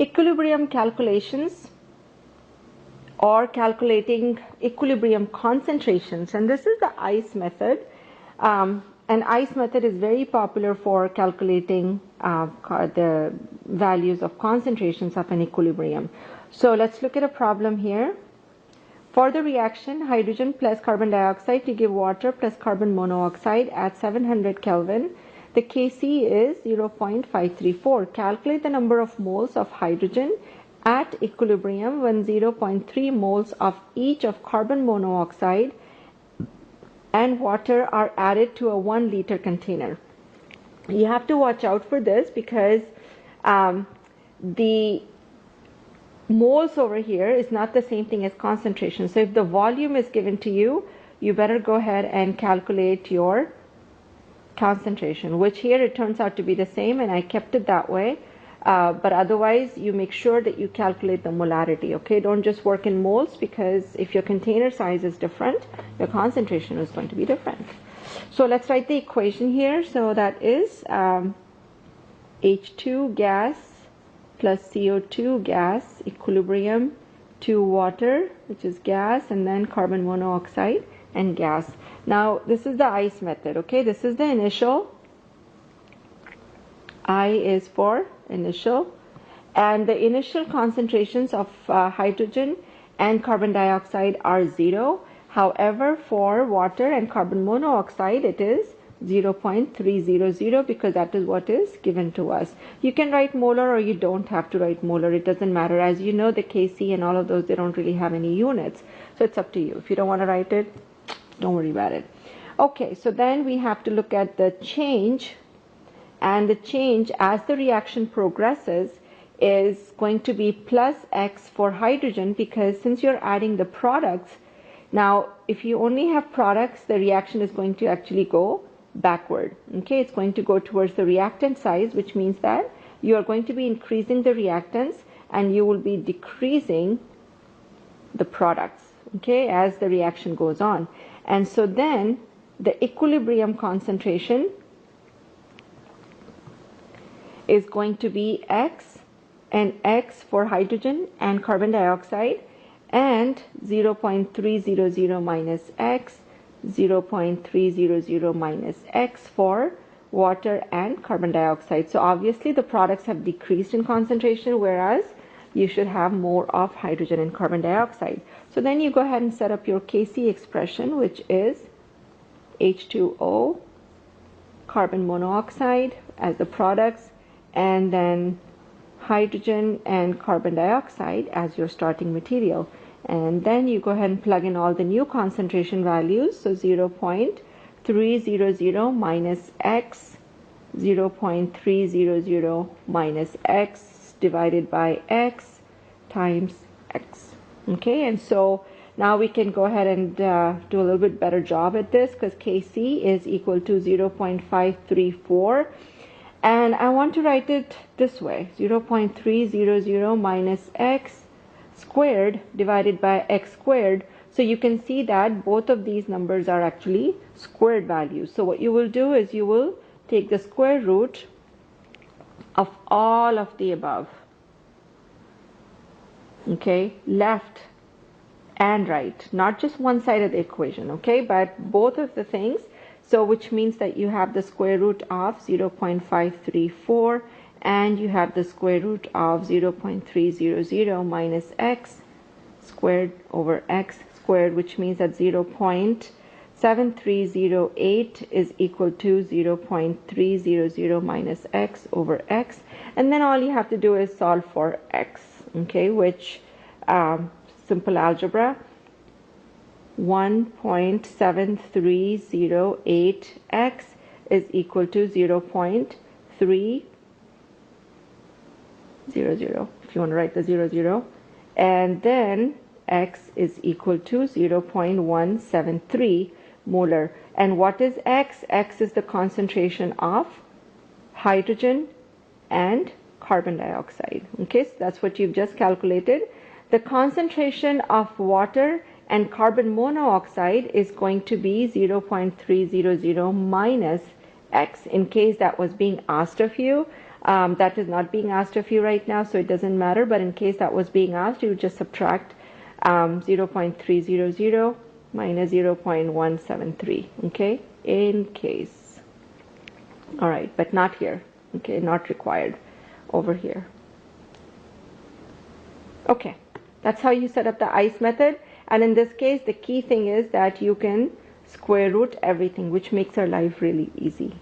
Equilibrium calculations or calculating equilibrium concentrations, and this is the ICE method. And ICE method is very popular for calculating the values of concentrations of an equilibrium. So let's look at a problem here. For the reaction hydrogen plus carbon dioxide to give water plus carbon monoxide at 700 Kelvin, the Kc is 0.534. Calculate the number of moles of hydrogen at equilibrium when 0.3 moles of each of carbon monoxide and water are added to a 1 liter container. You have to watch out for this because the moles over here is not the same thing as concentration. So if the volume is given to you, you better go ahead and calculate your concentration, which here it turns out to be the same, and I kept it that way. But otherwise, you make sure that you calculate the molarity, okay? Don't just work in moles, because if your container size is different, your concentration is going to be different. So let's write the equation here. So that is H2 gas plus CO2 gas equilibrium to water, which is gas, and then carbon monoxide and gas. Now, this is the ICE method, okay? This is the initial. I is for initial, and the initial concentrations of hydrogen and carbon dioxide are 0. However, for water and carbon monoxide it is 0.300 because that is what is given to us. You can write molar or you don't have to write molar, it doesn't matter. As you know, the Kc and all of those, they don't really have any units, so it's up to you. If you don't want to write it, don't worry about it. Okay, so then we have to look at the change. And the change as the reaction progresses is going to be plus X for hydrogen, because since you're adding the products, now if you only have products, the reaction is going to actually go backward. Okay, it's going to go towards the reactant size, which means that you are going to be increasing the reactants and you will be decreasing the products, okay, as the reaction goes on. And so then the equilibrium concentration is going to be X, and X for hydrogen and carbon dioxide, and 0.300 minus X, 0.300 minus X for water and carbon dioxide. So obviously the products have decreased in concentration, whereas you should have more of hydrogen and carbon dioxide. So then you go ahead and set up your Kc expression, which is H2O, carbon monoxide as the products, and then hydrogen and carbon dioxide as your starting material. And then you go ahead and plug in all the new concentration values. So 0.300 minus X, 0.300 minus X divided by X times X. Okay, and so now we can go ahead and do a little bit better job at this, because Kc is equal to 0.534. And I want to write it this way, 0.300 minus X squared divided by X squared. So you can see that both of these numbers are actually squared values. So what you will do is you will take the square root of all of the above. Okay, left and right, not just one side of the equation, okay, but both of the things. So which means that you have the square root of 0.534 and you have the square root of 0.300 minus X squared over X squared, which means that 0.7308 is equal to 0.300 minus X over X. And then all you have to do is solve for X, okay, which simple algebra, 1.7308x is equal to 0.300, if you want to write the 00, and then X is equal to 0.173 molar. And what is X? X is the concentration of hydrogen and carbon dioxide. Okay, so that's what you've just calculated. The concentration of water and carbon monoxide is going to be 0.300 minus X. In case that was being asked of you, That is not being asked of you right now, so it doesn't matter, but in case that was being asked, you would just subtract 0.300 minus 0.173, okay, in case. All right, but not here, okay, not required over here. Okay, that's how you set up the ICE method, and in this case, the key thing is that you can square root everything, which makes our life really easy.